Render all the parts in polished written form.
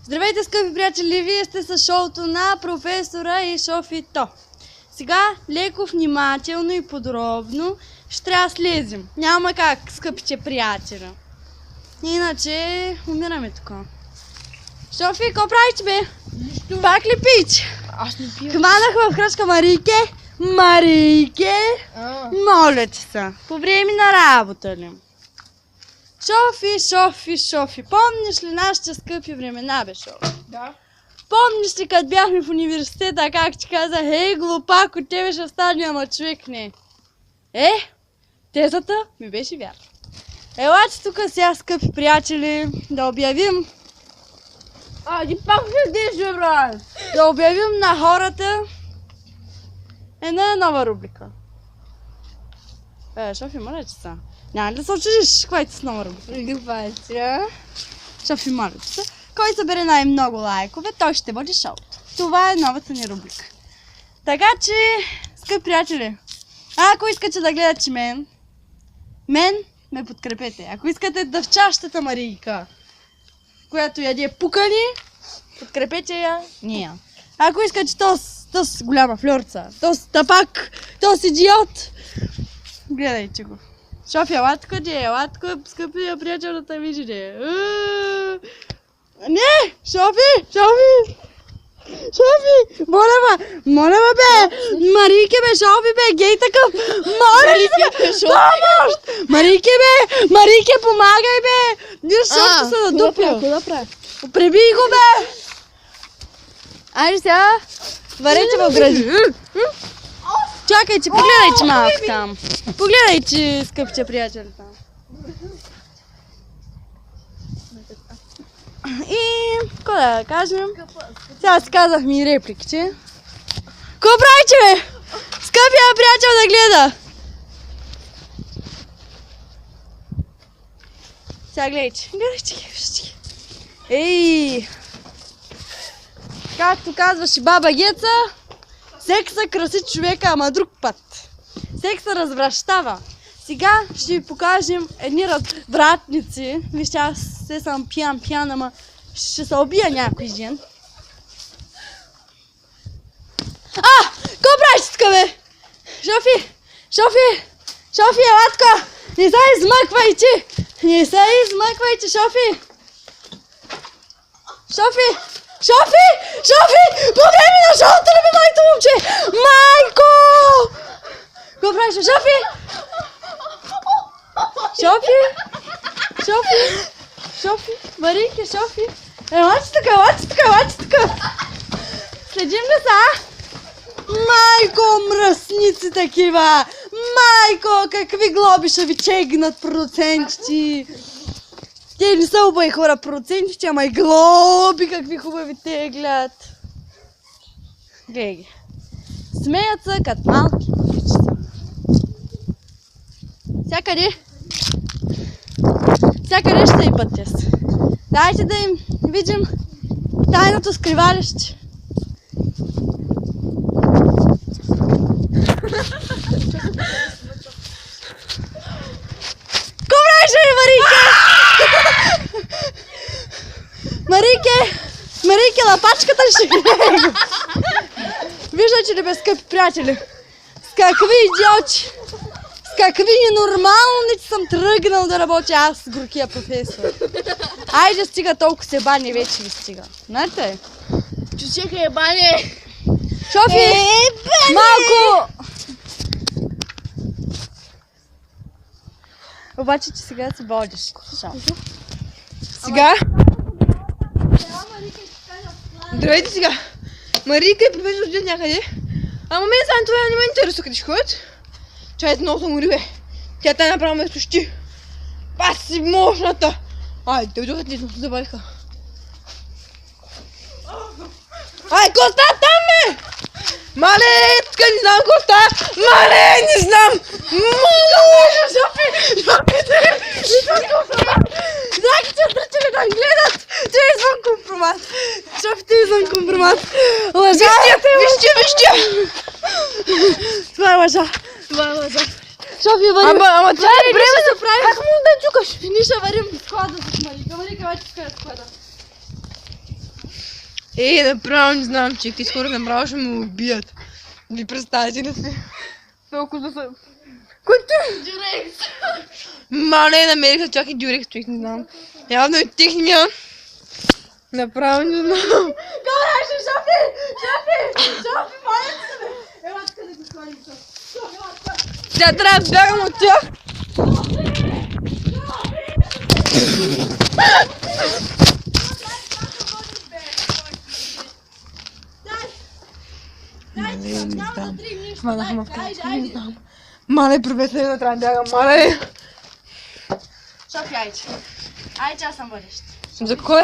Здравейте, скъпи приятели! Вие сте с шоуто на професора и Шофито. Сега леко, внимателно и подробно ще трябва да слезем. Няма как, скъпите приятели. Иначе умираме тук. Шофи, какво правиш, бе? Нищо. Пак ли пич? Аз не пия. Хванах в кръчка Марийке. Марийке! Моля ти се, по време на работа ли? Шофи. Помниш ли нашите скъпи времена, бе, Шофи? Да. Помниш ли, като бяхме в университета, как ти казах, ей, глупак, от тебе ще стане, ама човек не. Тезата ми беше вярна. Елате тук сега, скъпи приятели, да обявим, Ти пак ще деш, брат. да обявим на хората една нова рубрика. Шофи, моля ти се. Няма ли да се очудиш, каква е с нова рубрика? Любача. Шофи, моля ти се. Кой събере най-много лайкове, той ще води шоуто. Това е новата ни рубрика. Така че, скъпи приятели, ако искате да гледате мен ме подкрепете. Ако искате дъвчащата Марийка, която яде пукани, подкрепете я нея. Ако искате този голяма флорца, този тапак, този идиот, гледайте го. Шофи, ела тук, скъпия приятел да те види. Не! Шофи! Моля бе! Марийке бе, Шофи бе, гей такъв! Моля ли се бе! Помощ! Марийке, помагай бе! Виж, Шофи се надупил. Куда прави? Пребий го бе! Айде сега, варете в гради. Чакайте, погледайте малко там. Погледайте, скъпите приятели там. И, какво да кажем? Сега си казахме и репликите. Какво правите, бе? Скъпия приятел да гледа! Сега гледайте. Вижте. Ей! Както казваше баба Геца, секса краси човека, ама друг път. Секса развращава. Сега ще ви покажем едни развратници. Вижте, аз се съм пиян, ама ще се убия някой ден. Какво правиш тук, бе? Шофи, елатка! Не се измъквайте, Шофи! Шофи! По време на шоуто ли бе, моето момче? Майко! Какво правиш, Шофи? Шофи! Марийке, Шофи! Елате тук! Следим ли са? Майко, мръсници такива! Майко, какви глоби ще ви чегнат процентите! Те не са хубави хора процентите, ама и глоби какви хубави теглят! Гледай ги. Смеят се като малки кучета. Всякъде ще и пътя се. Дайте да им видим тайното скривалище. Какво правиш, Марийке? Марийке, лапачката ще гледа. Виждате ли, бе, скъпи приятели? С какви идиоти, с какви ненормалници съм тръгнал да работя аз с горкия професор. Айде, стига, толкова се бани, вече ви стига. Знаете? Чусеха ебане. Шофи, малко! Обаче, че сега се водиш. Сега? Здравейте сега. Марийка и професор стоят някъде. Ама мен само това не ме интересува къде ще ходят. Чайте много се мори, бе. Тя тая направо ме сущи. Паси мощната. Айде, дойдохат ли, се забавиха. Коста там, бе! Мале, тук не знам Коста! Мале, не знам! Шофи! Здрасти, зрители да гледат! Ти е извън компромат! Шофи, ти е извън компромат! Лъжа! Вижте! Това е лъжа! Шофи, варим! Ама това е време да правим! Как му да чукаш? Ние ще варим склада с Марийка. Марийка, вече тук е склада. Направо не знам, че тези хора направо ще ме убият. Ви представите ли си? Толкова да са... Който? Директ! Мале, намериха чак и дюрекс, човек, не знам. Явно и техния. Направо не знам. Добре, Шофи! Шофи, моля се, бе! Ела, тук да го сходим, Шофи, ела, тук! Сега трябва да бягам от тях. Хванах ме в крачка, не знам. Мале, професор, не трябва да бягам, мале. Шофи, айде. Айде, аз съм водещ. За кой?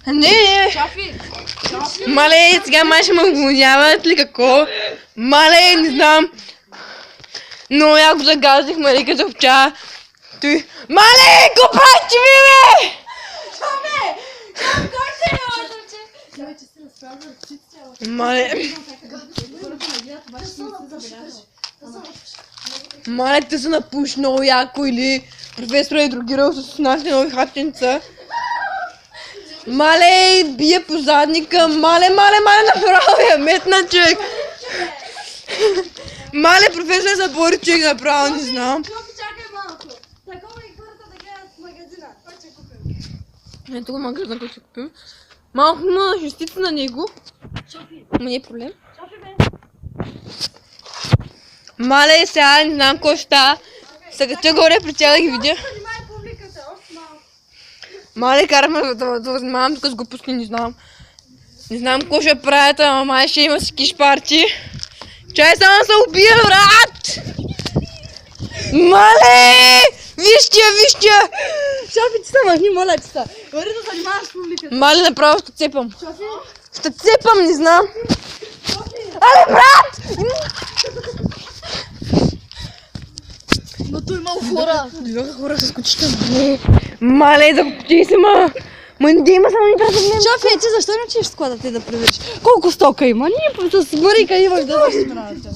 Не, Шофи! мале, сега май ще ме гоняват ли какво? Мале, не знам. Но яко загазих Марика за овча. Той... Мале, го правиш ми, бе! Шофи! Шофи, кой се е отърче? Тя вече се разправя ръчиците, Мале, мале, те са напуш много яко или професор е другирал с нашите нови хапченца. Мале, бие по задника, мале, направо я метна, човек. Мале, професор е забори, човек, направо, не знам. Шофи, чакай малко. Такова и хората да гледат в магазина. Кой ще купим? Ето го магазин, който ще купим. Малко има жестица на него. Шофи! Ма не е проблем. Шофи, бе! Мале, сега не знам какво ще става. Се кача горе при тях да ги видя. Занимай публиката, още малко. Мале, караме да занимавам тук с глупости, не знам. Не знам какво ще правят, ама май ще има скиш парти. Чай само се убия, брат! Мале! Вижте! Шофи, ти се махни, моля ти се. Говори да занимаваш с публиката. Мале, направо ще цепам. Шофи! Ще цепам, не знам. Шофи! Але, брат! Но tu имало хора. Дойдоха хора с кучета. Мале, за кучи си, ма! Ма не има само ни трябва да гледам. Шофи, ти защо не учиш в склада ти да провериш? Колко стока има? Ние с Марика имах да вършим работа.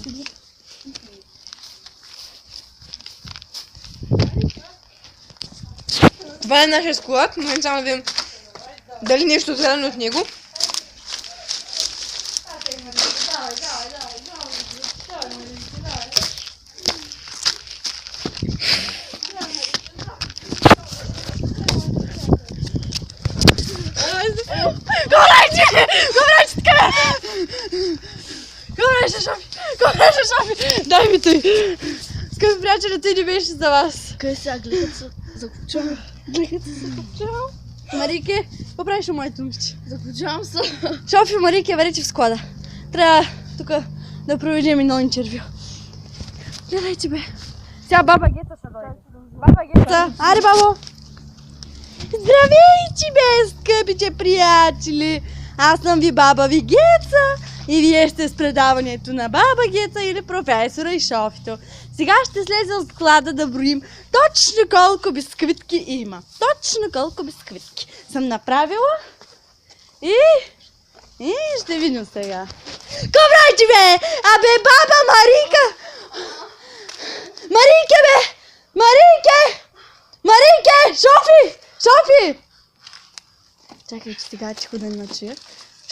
Това е нашия склад. В момента само да видим дали нещо взедаме от него. Шофи! Дай ми той! Скъпи приятели, той не беше за вас. Къде сега гледат се? Закупчвам. Марике, какво правиш на моето момиче? Закупчвам се. Шофи, Марике, верите в склада. Трябва тук да проведем едно интервю. Гледайте, бе. Сега баба Геца ще дойде. Баба Геца. Аре, бабо. Здравейте, бе, скъпите приятели. Аз съм ви баба ви Геца. И вие сте с предаването на баба Геца или професора и Шофито. Сега ще слезем в склада да броим точно колко бисквитки има. Точно колко бисквитки съм направила. И ще видим сега. Коврайте, бе! Абе, баба Марика! Марике, бе! Марике! Марике! Шофи! Шофи! Чакай, че сега чихо да не чуя.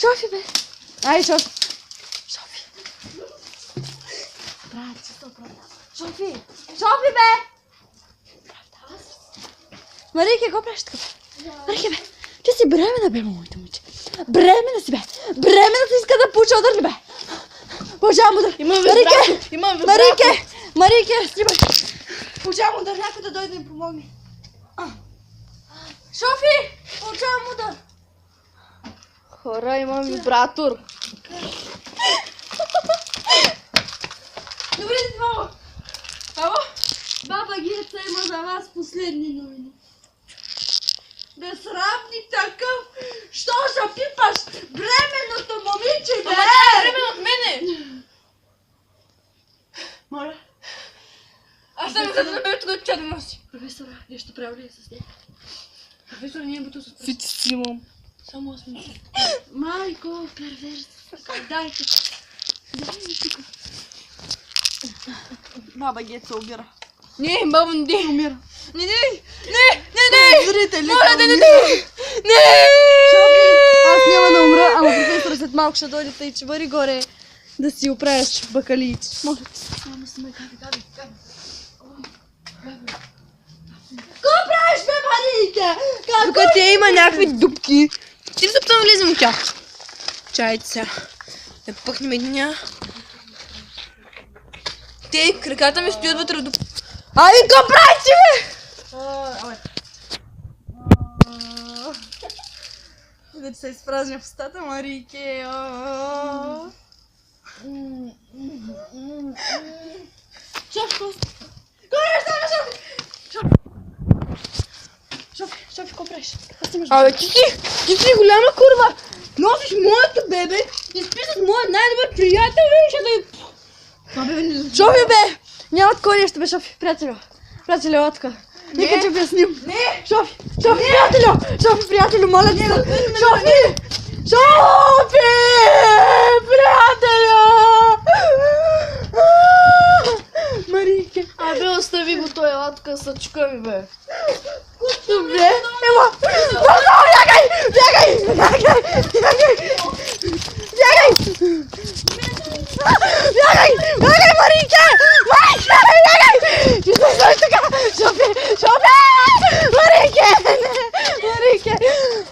Шофи, бе! Ай, Шофи! Шофи! Брат, че се оправдава. Шофи! Шофи, бе! Оправдава се. Марике, какво правиш така, бе? Марике, бе! Ти си бремена, бе, моето момиче. Бремена си, бе! Бремена си иска да получа удар ли, бе? Получавам удар! Марике! Марике! Марике, снимай! Получавам удар, някой да дойде да ми помогне. Шофи! Получавам удар! Хора, имам вибратор. Добре, баба! Баба? Баба Геца има за вас последни новини. Безсрамни такъв! Що ще пипаш бременното момиче, бе? Ама тя е бремена от мене! Моля. Аз съм за да наберя тук от чата носи. Професора, нещо прави ли е с нея? Професор, не е бутал с това. Фити си имам. Само аз ми. Майко, перверс. Дайте. Дай ми тук. Баба Геца умира. Не, баба, не. Умира. Не! Зрители, Моля, не! Шофи, аз няма да умра, ама професор малко ще дойдете и че вари горе да си оправяш бакалийци. Моля. Какво правиш, бе, Марийка? Тук те има някакви дупки. Ти се опитам да влизам в тях. Чайте сега. Да пъхнем единия. Те, краката ми стоят вътре в дупки. Ай, какво правите, бе? Вече се изпразня в устата, Марийке. Шофи, какво правиш? Абе, ти си голяма курва. Носиш моето бебе и спи с моят най-добър приятел, Шофи, бе! Няма такова нещо, бе, Шофи, приятелю. Приятелю, отка. Нека ти обясним. Не! Шофи, приятелю! Шофи, приятелю, моля ти се. Шофи! Шофи! Приятелю! Марийке. Абе, остави го той латка, съчка ми, бе. Добре, ела! Бягай! Бягай, Марийке! Бягай! Ти се слушай така! Шофи!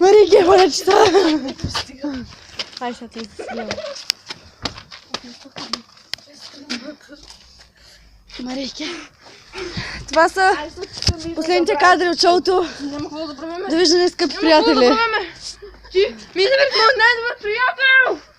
Марийке, моля ти се! Ай, сега ти изсилям. Марийке. Това са последните кадри от шоуто. Няма какво да правиме. Довиждане, скъпи Няма какво да приятели. правиме. Ти, ми се бе моят най-добър приятел.